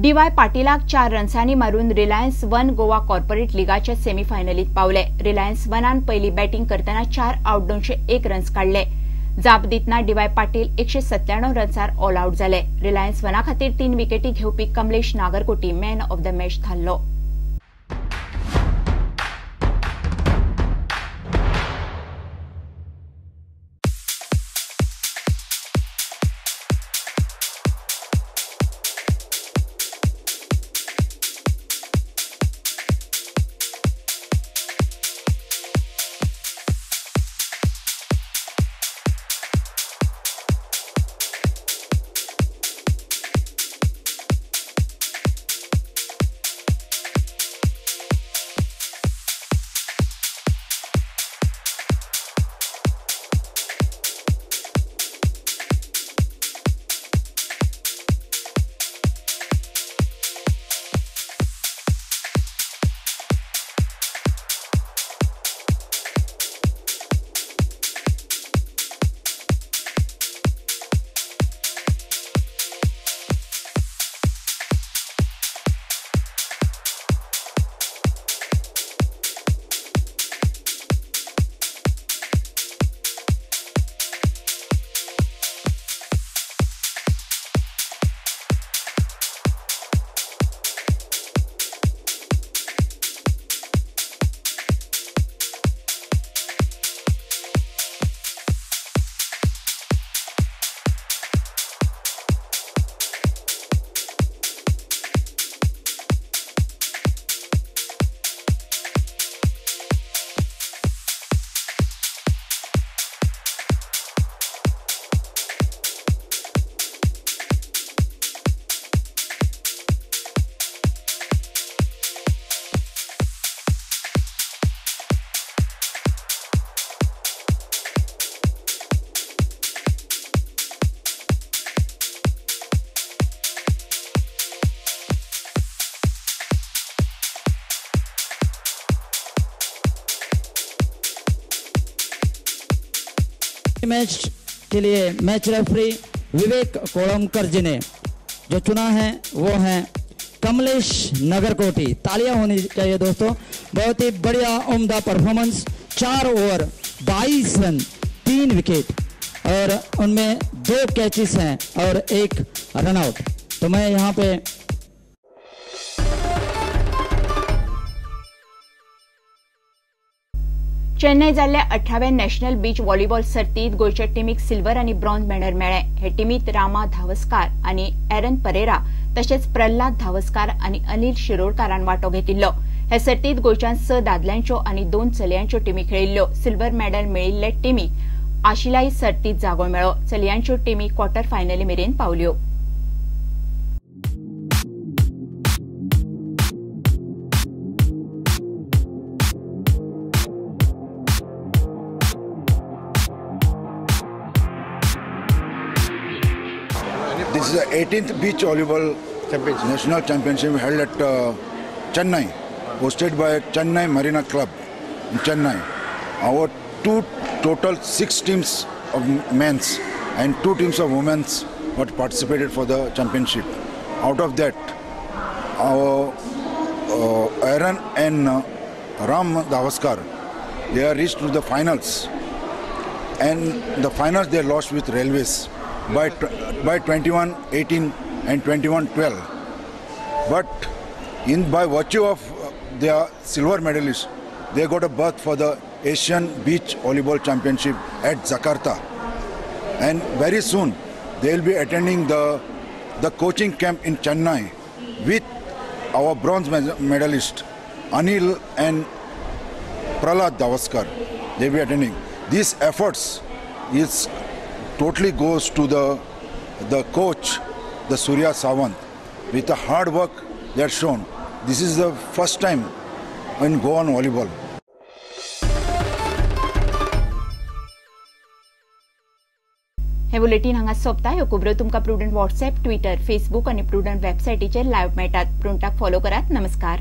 DY. पाटीलाक 4 रन्सांनी मारून Reliance one Goa corporate लिगाच्या सेमीफायनलीत Pawle. Reliance वनान पहिली batting करतना 4 out 201 runs काढले. जाप दितना डी.वाय. पाटील 197 रन्सार ऑल आउट जाले. रिलायन्स वना खातीर 3 विकेटी घेवपी Kamlesh Nagarkoti man of the match थारलो. मैच के लिए मैच रेफरी विवेक कोलमकर जी ने जो चुना है वो है कमलेश नागरकोटी. तालियां होनी चाहिए दोस्तों. बहुत ही बढ़िया उम्दा परफॉर्मेंस. 4 ओवर 22 रन 3 विकेट और उनमें 2 कैचेस हैं और 1 रन आउट. तो मैं यहाँ पे चेन्नई जाल्ल्या 18व्या नॅशनल बीच व्हॉलीबॉल सर्तीत गोंयच्या टीमीक सिल्वर आणि ब्रॉन्झ मेडल मेळ्ळे. हे टीमीत रामा धावस्कार आणि एरन परेरा तशेंच प्रल्हाद धावस्कार आणि अनिल शिरोडकारान वांटो घेतिल्लो. हे सर्तीत गोंयच्यान 6 दादल्यांच्यो आणि 2 चलयांच्यो टीमी खेळिल्ल्यो. सिल्वर मेडल मेळिल्ले टीमीक आशिलाई सर्तीत जागो मेळ्ळो. चलयांच्यो टीमी क्वॉर्टर फायनली मेरेन पावल्यो. This is the 18th beach volleyball national championship held at Chennai, hosted by Chennai Marina Club in Chennai. Our total 6 teams of men's and 2 teams of women's what participated for the championship. Out of that, our Aaron and Ram Davaskar, they are reached to the finals, and the finals they lost with Railways by 21-18 and 21-12. But by virtue of their silver medalists, they got a berth for the Asian Beach Volleyball Championship at Jakarta. And very soon they will be attending the coaching camp in Chennai with our bronze medalist Anil and Prahlad Davaskar. They will be attending. These efforts totally goes to the coach, the Surya Sawant. With the hard work they are shown. This is the first time in Goan volleyball. हे bulletin हांगा सोंपता. ह्यो खबरो तुमकां Prudent WhatsApp, Twitter, Facebook आणि Prudent वेबसायटीचेर live मेळटात. प्रुडंटाक फॉलो करात. नमस्कार.